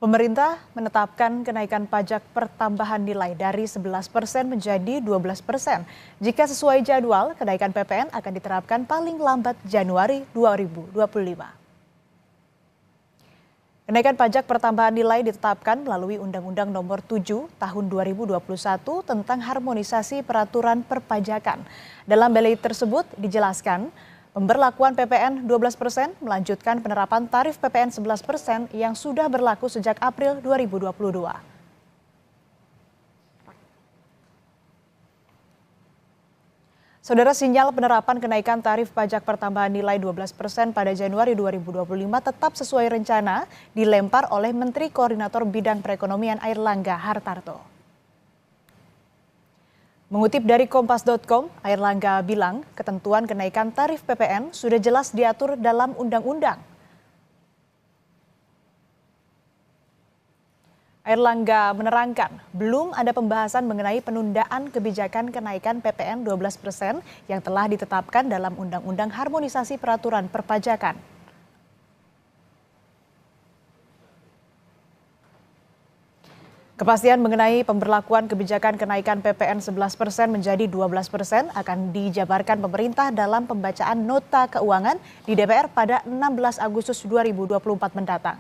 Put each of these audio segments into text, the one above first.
Pemerintah menetapkan kenaikan pajak pertambahan nilai dari 11% menjadi 12%. Jika sesuai jadwal, kenaikan PPN akan diterapkan paling lambat Januari 2025. Kenaikan pajak pertambahan nilai ditetapkan melalui Undang-Undang Nomor 7 Tahun 2021 tentang harmonisasi peraturan perpajakan. Dalam belai tersebut dijelaskan, pemberlakuan PPN 12% melanjutkan penerapan tarif PPN 11% yang sudah berlaku sejak April 2022. Saudara, sinyal penerapan kenaikan tarif pajak pertambahan nilai 12% pada Januari 2025 tetap sesuai rencana dilempar oleh Menteri Koordinator Bidang Perekonomian Airlangga Hartarto. Mengutip dari Kompas.com, Airlangga bilang ketentuan kenaikan tarif PPN sudah jelas diatur dalam undang-undang. Airlangga menerangkan, belum ada pembahasan mengenai penundaan kebijakan kenaikan PPN 12% yang telah ditetapkan dalam Undang-Undang Harmonisasi Peraturan Perpajakan. Kepastian mengenai pemberlakuan kebijakan kenaikan PPN 11% menjadi 12% akan dijabarkan pemerintah dalam pembacaan nota keuangan di DPR pada 16 Agustus 2024 mendatang.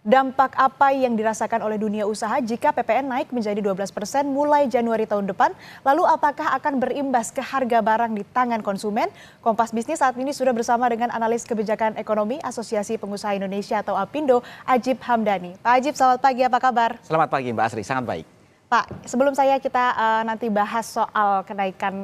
Dampak apa yang dirasakan oleh dunia usaha jika PPN naik menjadi 12% mulai Januari tahun depan? Lalu apakah akan berimbas ke harga barang di tangan konsumen? Kompas Bisnis saat ini sudah bersama dengan analis kebijakan ekonomi Asosiasi Pengusaha Indonesia atau APindo, Ajib Hamdani. Pak Ajib, selamat pagi, apa kabar? Selamat pagi Mbak Asri, sangat baik. Pak, sebelum kita nanti bahas soal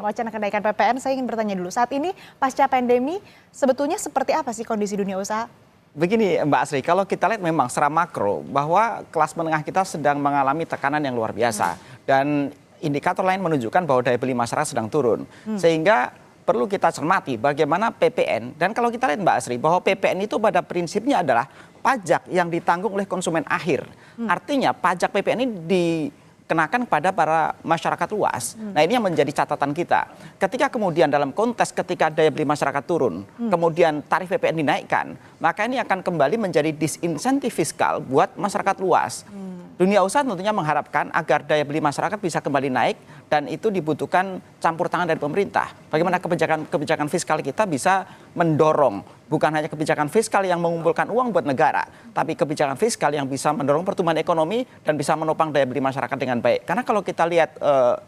wacana kenaikan PPN, saya ingin bertanya dulu. Saat ini pasca pandemi, sebetulnya seperti apa sih kondisi dunia usaha? Begini Mbak Asri, kalau kita lihat memang secara makro bahwa kelas menengah kita sedang mengalami tekanan yang luar biasa. Dan indikator lain menunjukkan bahwa daya beli masyarakat sedang turun. Sehingga perlu kita cermati bagaimana PPN. Dan kalau kita lihat Mbak Asri, bahwa PPN itu pada prinsipnya adalah pajak yang ditanggung oleh konsumen akhir. Artinya pajak PPN ini dikenakan kepada para masyarakat luas. Nah, ini yang menjadi catatan kita. Ketika kemudian dalam konteks ketika daya beli masyarakat turun, kemudian tarif PPN dinaikkan, maka ini akan kembali menjadi disinsentif fiskal buat masyarakat luas. Dunia usaha tentunya mengharapkan agar daya beli masyarakat bisa kembali naik dan itu dibutuhkan campur tangan dari pemerintah. Bagaimana kebijakan fiskal kita bisa mendorong bukan hanya kebijakan fiskal yang mengumpulkan uang buat negara, tapi kebijakan fiskal yang bisa mendorong pertumbuhan ekonomi dan bisa menopang daya beli masyarakat dengan baik. Karena kalau kita lihat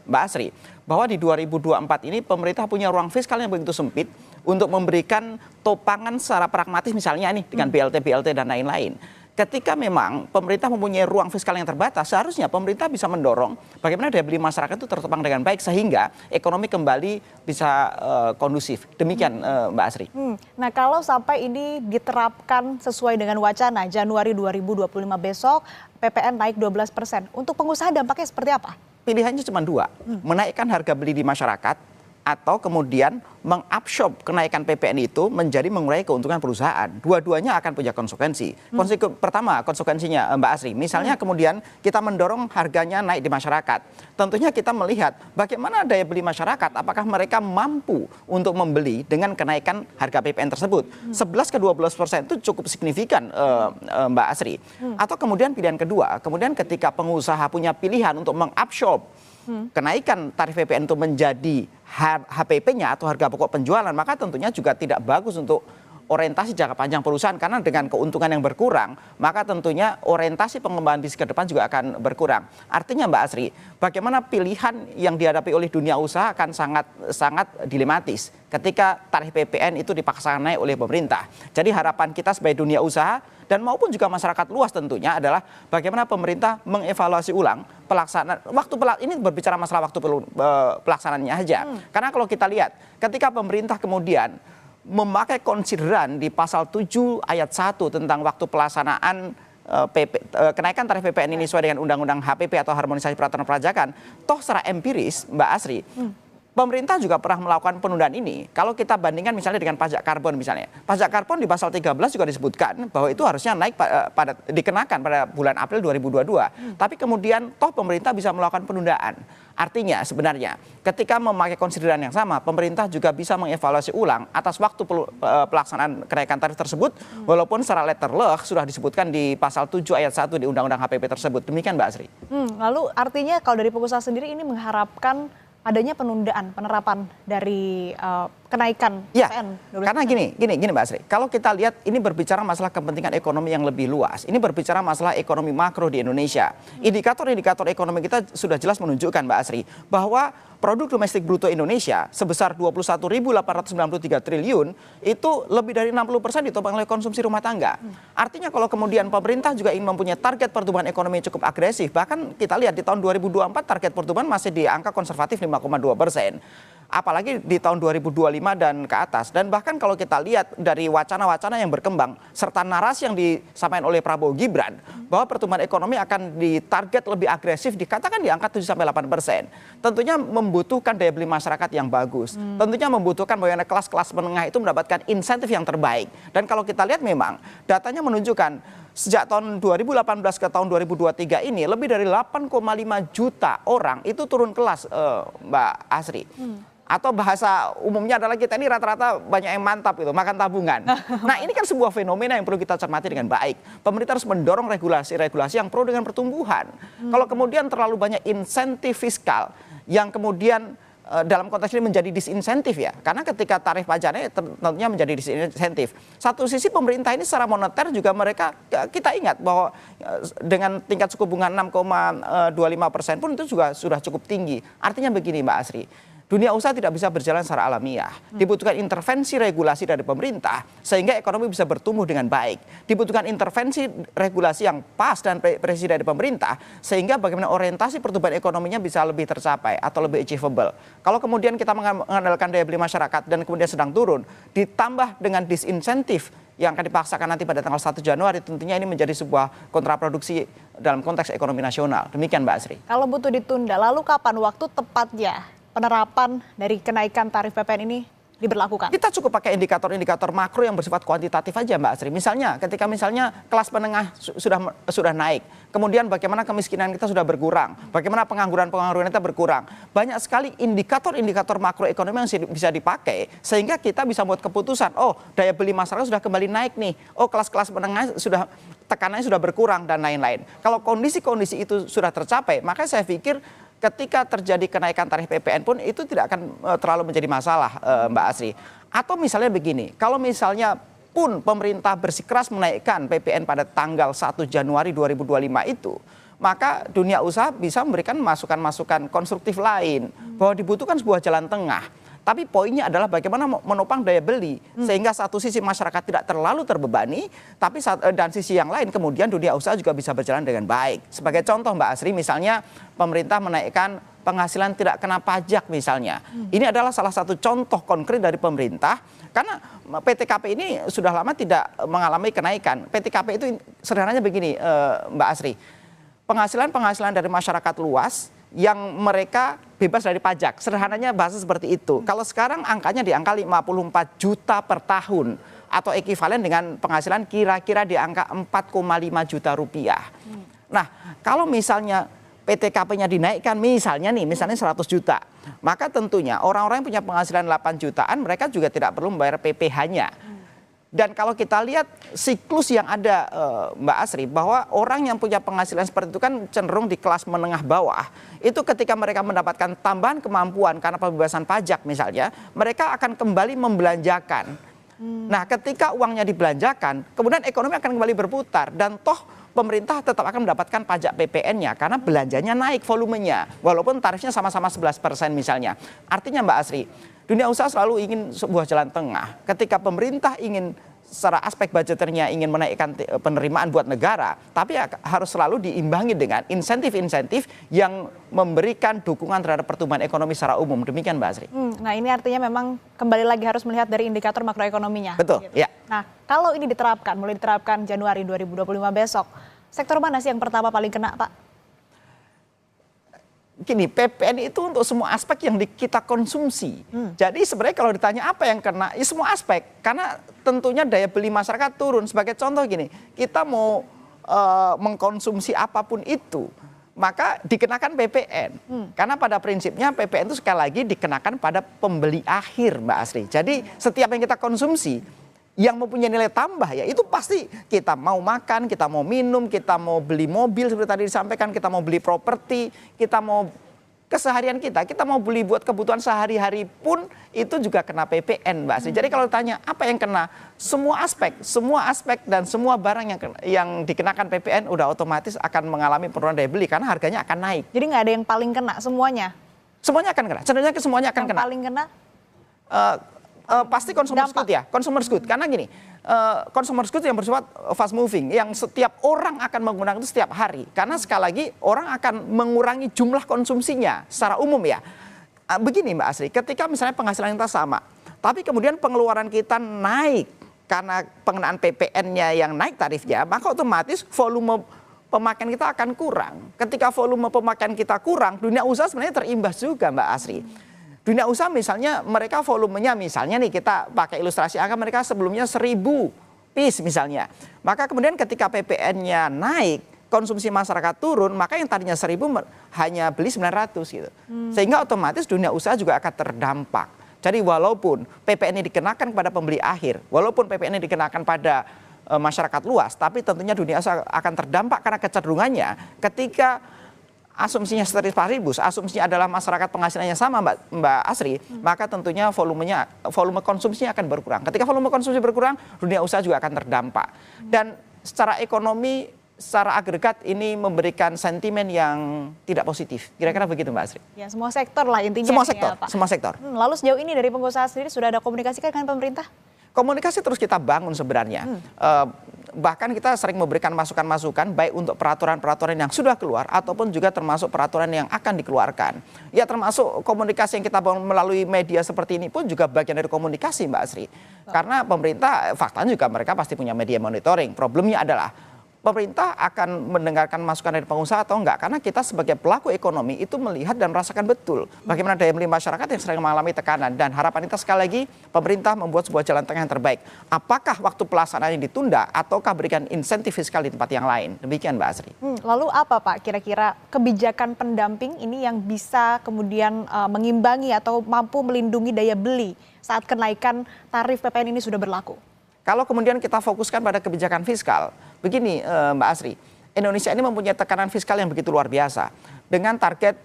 Mbak Asri, bahwa di 2024 ini pemerintah punya ruang fiskal yang begitu sempit untuk memberikan topangan secara pragmatis misalnya nih dengan BLT dan lain-lain. Ketika memang pemerintah mempunyai ruang fiskal yang terbatas, seharusnya pemerintah bisa mendorong bagaimana daya beli masyarakat itu tertopang dengan baik sehingga ekonomi kembali bisa kondusif. Demikian Mbak Asri. Nah, kalau sampai ini diterapkan sesuai dengan wacana Januari 2025 besok PPN naik 12%. Untuk pengusaha dampaknya seperti apa? Pilihannya cuma dua, menaikkan harga beli di masyarakat atau kemudian mengabsorb kenaikan PPN itu menjadi mengurangi keuntungan perusahaan. Dua-duanya akan punya konsekuensi. Pertama, konsekuensinya Mbak Asri, misalnya kemudian kita mendorong harganya naik di masyarakat. Tentunya kita melihat bagaimana daya beli masyarakat, apakah mereka mampu untuk membeli dengan kenaikan harga PPN tersebut. 11-12% itu cukup signifikan Mbak Asri. Atau kemudian pilihan kedua, kemudian ketika pengusaha punya pilihan untuk mengabsorb kenaikan tarif PPN itu menjadi HPP-nya atau harga pokok penjualan, maka tentunya juga tidak bagus untuk orientasi jangka panjang perusahaan karena dengan keuntungan yang berkurang, maka tentunya orientasi pengembangan bisnis ke depan juga akan berkurang. Artinya Mbak Asri, bagaimana pilihan yang dihadapi oleh dunia usaha akan sangat dilematis ketika tarif PPN itu dipaksakan naik oleh pemerintah. Jadi harapan kita sebagai dunia usaha dan maupun juga masyarakat luas tentunya adalah bagaimana pemerintah mengevaluasi ulang pelaksanaan ini berbicara masalah waktu pelaksanaannya aja. Karena kalau kita lihat ketika pemerintah kemudian memakai konsideran di pasal 7 ayat 1 tentang waktu pelaksanaan kenaikan tarif PPN ini sesuai dengan undang-undang HPP atau harmonisasi peraturan perpajakan, toh secara empiris Mbak Asri, pemerintah juga pernah melakukan penundaan ini. Kalau kita bandingkan misalnya dengan pajak karbon misalnya. Pajak karbon di pasal 13 juga disebutkan bahwa itu harusnya naik dikenakan pada bulan April 2022. Tapi kemudian toh pemerintah bisa melakukan penundaan. Artinya sebenarnya ketika memakai konsideran yang sama, pemerintah juga bisa mengevaluasi ulang atas waktu pelaksanaan kenaikan tarif tersebut, walaupun secara letterleh sudah disebutkan di pasal 7 ayat 1 di Undang-Undang HPP tersebut. Demikian Mbak Asri. Lalu artinya kalau dari pengusaha sendiri ini mengharapkan adanya penundaan penerapan dari kenaikan Ya, PPN. karena gini Mbak Asri. Kalau kita lihat ini berbicara masalah kepentingan ekonomi yang lebih luas. Ini berbicara masalah ekonomi makro di Indonesia. Indikator-indikator ekonomi kita sudah jelas menunjukkan Mbak Asri bahwa produk domestik bruto Indonesia sebesar 21.893 triliun itu lebih dari 60% ditopang oleh konsumsi rumah tangga. Artinya kalau kemudian pemerintah juga ingin mempunyai target pertumbuhan ekonomi yang cukup agresif, bahkan kita lihat di tahun 2024 target pertumbuhan masih di angka konservatif 5,2%. Apalagi di tahun 2025 dan ke atas. Dan bahkan kalau kita lihat dari wacana-wacana yang berkembang serta narasi yang disampaikan oleh Prabowo Gibran bahwa pertumbuhan ekonomi akan ditarget lebih agresif dikatakan di angka 7-8%. Tentunya membutuhkan daya beli masyarakat yang bagus. Tentunya membutuhkan bagaimana kelas-kelas menengah itu mendapatkan insentif yang terbaik. Dan kalau kita lihat memang datanya menunjukkan sejak tahun 2018 ke tahun 2023 ini lebih dari 8,5 juta orang itu turun kelas, Mbak Asri. Atau bahasa umumnya adalah kita ini rata-rata banyak yang mantap itu, makan tabungan. Nah ini kan sebuah fenomena yang perlu kita cermati dengan baik. Pemerintah harus mendorong regulasi-regulasi yang pro dengan pertumbuhan. Kalau kemudian terlalu banyak insentif fiskal yang kemudian dalam konteks ini menjadi disinsentif ya. Karena ketika tarif pajaknya tentunya menjadi disinsentif. Satu sisi pemerintah ini secara moneter juga mereka, kita ingat bahwa dengan tingkat suku bunga 6,25% pun itu juga sudah cukup tinggi. Artinya begini Mbak Asri. Dunia usaha tidak bisa berjalan secara alamiah. Dibutuhkan intervensi regulasi dari pemerintah sehingga ekonomi bisa bertumbuh dengan baik. Dibutuhkan intervensi regulasi yang pas dan presisi dari pemerintah sehingga bagaimana orientasi pertumbuhan ekonominya bisa lebih tercapai atau lebih achievable. Kalau kemudian kita mengandalkan daya beli masyarakat dan kemudian sedang turun, ditambah dengan disinsentif yang akan dipaksakan nanti pada tanggal 1 Januari, tentunya ini menjadi sebuah kontraproduksi dalam konteks ekonomi nasional. Demikian Mbak Asri. Kalau butuh ditunda, lalu kapan waktu tepatnya penerapan dari kenaikan tarif PPN ini diberlakukan? Kita cukup pakai indikator-indikator makro yang bersifat kuantitatif aja Mbak Asri. Misalnya ketika kelas menengah sudah naik, kemudian bagaimana kemiskinan kita sudah berkurang, bagaimana pengangguran kita berkurang. Banyak sekali indikator-indikator makroekonomi yang bisa dipakai sehingga kita bisa buat keputusan, oh daya beli masyarakat sudah kembali naik nih, oh kelas-kelas menengah sudah tekanannya sudah berkurang dan lain-lain. Kalau kondisi-kondisi itu sudah tercapai, maka saya pikir ketika terjadi kenaikan tarif PPN pun itu tidak akan terlalu menjadi masalah Mbak Asri. Atau misalnya begini, kalau misalnya pun pemerintah bersikeras menaikkan PPN pada tanggal 1 Januari 2025 itu, maka dunia usaha bisa memberikan masukan-masukan konstruktif lain bahwa dibutuhkan sebuah jalan tengah. Tapi poinnya adalah bagaimana menopang daya beli sehingga satu sisi masyarakat tidak terlalu terbebani, tapi dan sisi yang lain kemudian dunia usaha juga bisa berjalan dengan baik. Sebagai contoh Mbak Asri, misalnya pemerintah menaikkan penghasilan tidak kena pajak misalnya. Ini adalah salah satu contoh konkret dari pemerintah karena PTKP ini sudah lama tidak mengalami kenaikan. PTKP itu sederhananya begini Mbak Asri, penghasilan dari masyarakat luas yang mereka bebas dari pajak. Sederhananya bahasa seperti itu. Kalau sekarang angkanya di angka 54 juta per tahun atau ekivalen dengan penghasilan kira-kira di angka 4,5 juta rupiah. Nah, kalau misalnya PTKP-nya dinaikkan misalnya 100 juta, maka tentunya orang-orang yang punya penghasilan 8 jutaan mereka juga tidak perlu membayar PPh-nya. Dan kalau kita lihat siklus yang ada Mbak Asri, bahwa orang yang punya penghasilan seperti itu kan cenderung di kelas menengah bawah. Itu ketika mereka mendapatkan tambahan kemampuan karena pembebasan pajak misalnya, mereka akan kembali membelanjakan. Nah ketika uangnya dibelanjakan, kemudian ekonomi akan kembali berputar. Dan toh pemerintah tetap akan mendapatkan pajak PPN-nya karena belanjanya naik volumenya. Walaupun tarifnya sama-sama 11% misalnya. Artinya Mbak Asri, dunia usaha selalu ingin sebuah jalan tengah. Ketika pemerintah ingin secara aspek budgeternya ingin menaikkan penerimaan buat negara, tapi harus selalu diimbangi dengan insentif-insentif yang memberikan dukungan terhadap pertumbuhan ekonomi secara umum. Demikian Mbak Asri. Nah ini artinya memang kembali lagi harus melihat dari indikator makroekonominya. Betul, gitu. ya. Nah kalau ini mulai diterapkan Januari 2025 besok, sektor mana sih yang pertama paling kena Pak? gini, PPN itu untuk semua aspek yang kita konsumsi. Jadi sebenarnya kalau ditanya apa yang kena, ya semua aspek. Karena tentunya daya beli masyarakat turun. Sebagai contoh gini, kita mau mengkonsumsi apapun itu, maka dikenakan PPN. Karena pada prinsipnya PPN itu sekali lagi dikenakan pada pembeli akhir, Mbak Asri. Jadi setiap yang kita konsumsi, yang mempunyai nilai tambah ya itu pasti kita mau makan, kita mau minum, kita mau beli mobil seperti tadi disampaikan, kita mau beli properti, kita mau keseharian kita mau beli buat kebutuhan sehari-hari pun itu juga kena PPN, Mbak Asri. Jadi kalau ditanya apa yang kena, semua aspek dan semua barang yang dikenakan PPN udah otomatis akan mengalami penurunan daya beli karena harganya akan naik. Jadi nggak ada yang paling kena, semuanya? Semuanya akan kena, cenderungnya semuanya akan kena. Yang paling kena? Pasti consumer good ya, consumer good. Karena gini, consumer good yang bersifat fast moving, yang setiap orang akan menggunakan itu setiap hari. Karena sekali lagi orang akan mengurangi jumlah konsumsinya secara umum ya. Begini Mbak Asri, ketika misalnya penghasilan kita sama, tapi kemudian pengeluaran kita naik karena pengenaan PPN-nya yang naik tarifnya, maka otomatis volume pemakaian kita akan kurang. Ketika volume pemakaian kita kurang, dunia usaha sebenarnya terimbas juga Mbak Asri. Dunia usaha misalnya mereka volumenya misalnya nih kita pakai ilustrasi angka mereka sebelumnya 1.000 piece misalnya. Maka kemudian ketika PPN-nya naik, konsumsi masyarakat turun, maka yang tadinya 1.000 hanya beli 900 gitu. Sehingga otomatis dunia usaha juga akan terdampak. Jadi walaupun PPN ini dikenakan kepada pembeli akhir, walaupun PPN ini dikenakan pada masyarakat luas, tapi tentunya dunia usaha akan terdampak karena kecenderungannya ketika asumsinya seperti paribus, asumsinya adalah masyarakat penghasilannya sama Mbak Asri, maka tentunya volume konsumsinya akan berkurang. Ketika volume konsumsi berkurang, dunia usaha juga akan terdampak. Dan secara ekonomi, secara agregat ini memberikan sentimen yang tidak positif. Kira-kira begitu Mbak Asri. Ya, semua sektor lah intinya. Semua sektor, ya, Pak. semua sektor. Lalu sejauh ini dari pengusaha sendiri sudah ada komunikasi dengan pemerintah? Komunikasi terus kita bangun sebenarnya. Bahkan kita sering memberikan masukan-masukan baik untuk peraturan-peraturan yang sudah keluar ataupun juga termasuk peraturan yang akan dikeluarkan. Ya termasuk komunikasi yang kita bangun melalui media seperti ini pun juga bagian dari komunikasi Mbak Asri. Karena pemerintah faktanya juga mereka pasti punya media monitoring. Problemnya adalah pemerintah akan mendengarkan masukan dari pengusaha atau enggak. Karena kita sebagai pelaku ekonomi itu melihat dan merasakan betul bagaimana daya beli masyarakat yang sering mengalami tekanan. Dan harapan kita sekali lagi pemerintah membuat sebuah jalan tengah yang terbaik. Apakah waktu pelaksanaannya ditunda ataukah berikan insentif fiskal di tempat yang lain? Demikian Mbak Asri. Lalu apa Pak kira-kira kebijakan pendamping ini yang bisa kemudian mengimbangi atau mampu melindungi daya beli saat kenaikan tarif PPN ini sudah berlaku? Kalau kemudian kita fokuskan pada kebijakan fiskal, begini Mbak Asri, Indonesia ini mempunyai tekanan fiskal yang begitu luar biasa. Dengan target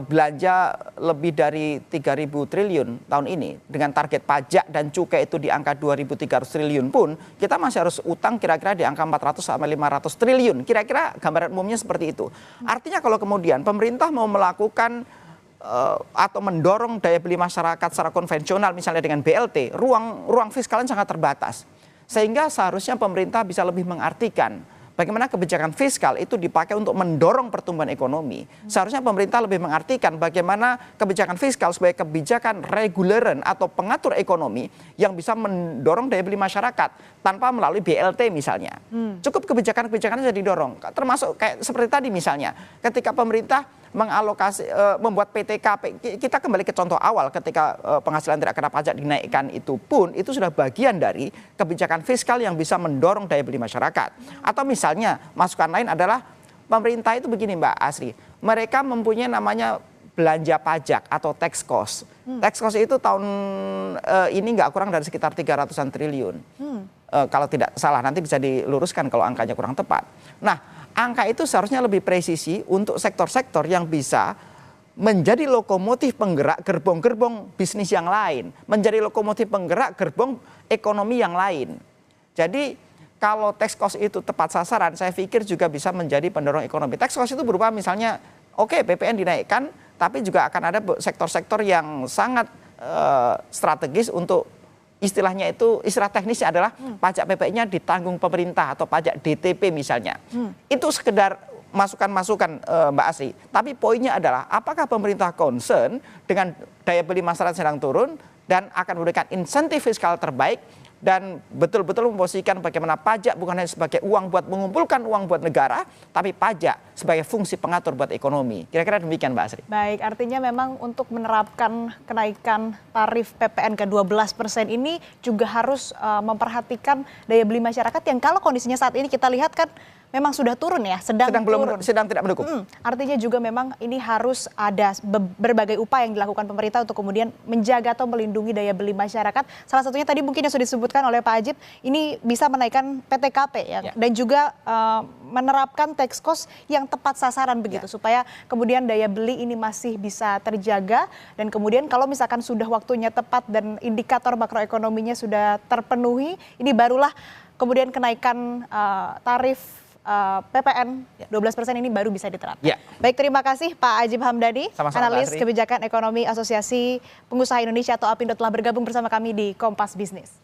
belanja lebih dari 3.000 triliun tahun ini, dengan target pajak dan cukai itu di angka 2.300 triliun pun, kita masih harus utang kira-kira di angka 400 sampai 500 triliun. Kira-kira gambaran umumnya seperti itu. Artinya kalau kemudian pemerintah mau melakukan atau mendorong daya beli masyarakat secara konvensional misalnya dengan BLT, ruang fiskalnya sangat terbatas. Sehingga seharusnya pemerintah bisa lebih mengartikan bagaimana kebijakan fiskal itu dipakai untuk mendorong pertumbuhan ekonomi. Seharusnya pemerintah lebih mengartikan bagaimana kebijakan fiskal sebagai kebijakan reguleran atau pengatur ekonomi yang bisa mendorong daya beli masyarakat tanpa melalui BLT misalnya. Cukup kebijakan-kebijakannya jadi didorong. Termasuk kayak seperti tadi misalnya, ketika pemerintah mengalokasi membuat PTK, kita kembali ke contoh awal ketika penghasilan tidak kena pajak dinaikkan itu pun itu sudah bagian dari kebijakan fiskal yang bisa mendorong daya beli masyarakat. Atau misalnya masukan lain adalah pemerintah itu begini Mbak Asri, mereka mempunyai namanya belanja pajak atau tax cost. Tax cost itu tahun ini nggak kurang dari sekitar 300-an triliun. Kalau tidak salah nanti bisa diluruskan kalau angkanya kurang tepat. Nah, angka itu seharusnya lebih presisi untuk sektor-sektor yang bisa menjadi lokomotif penggerak gerbong-gerbong bisnis yang lain, menjadi lokomotif penggerak gerbong ekonomi yang lain. Jadi kalau tax cost itu tepat sasaran, saya pikir juga bisa menjadi pendorong ekonomi. Tax cost itu berupa misalnya, oke, PPN dinaikkan, tapi juga akan ada sektor-sektor yang sangat strategis untuk istilahnya itu, istilah teknisnya adalah pajak PPN-nya ditanggung pemerintah atau pajak DTP misalnya. Itu sekedar masukan-masukan Mbak Asri. Tapi poinnya adalah apakah pemerintah concern dengan daya beli masyarakat sedang turun dan akan memberikan insentif fiskal terbaik dan betul-betul memposisikan bagaimana pajak bukan hanya sebagai uang buat mengumpulkan uang buat negara, tapi pajak sebagai fungsi pengatur buat ekonomi. Kira-kira demikian Mbak Asri. Baik, artinya memang untuk menerapkan kenaikan tarif PPN ke 12% ini juga harus memperhatikan daya beli masyarakat yang kalau kondisinya saat ini kita lihat kan memang sudah turun ya, sedang turun. Sedang tidak mendukung. Artinya juga memang ini harus ada berbagai upaya yang dilakukan pemerintah untuk kemudian menjaga atau melindungi daya beli masyarakat. Salah satunya tadi mungkin yang sudah disebutkan oleh Pak Ajib, ini bisa menaikkan PTKP ya, dan juga menerapkan tax cost yang tepat sasaran begitu, supaya kemudian daya beli ini masih bisa terjaga, dan kemudian kalau misalkan sudah waktunya tepat dan indikator makroekonominya sudah terpenuhi, ini barulah kemudian kenaikan tarif PPN 12% ini baru bisa diterapkan. Baik, terima kasih Pak Ajib Hamdani, analis kebijakan ekonomi Asosiasi Pengusaha Indonesia atau APindo telah bergabung bersama kami di Kompas Bisnis.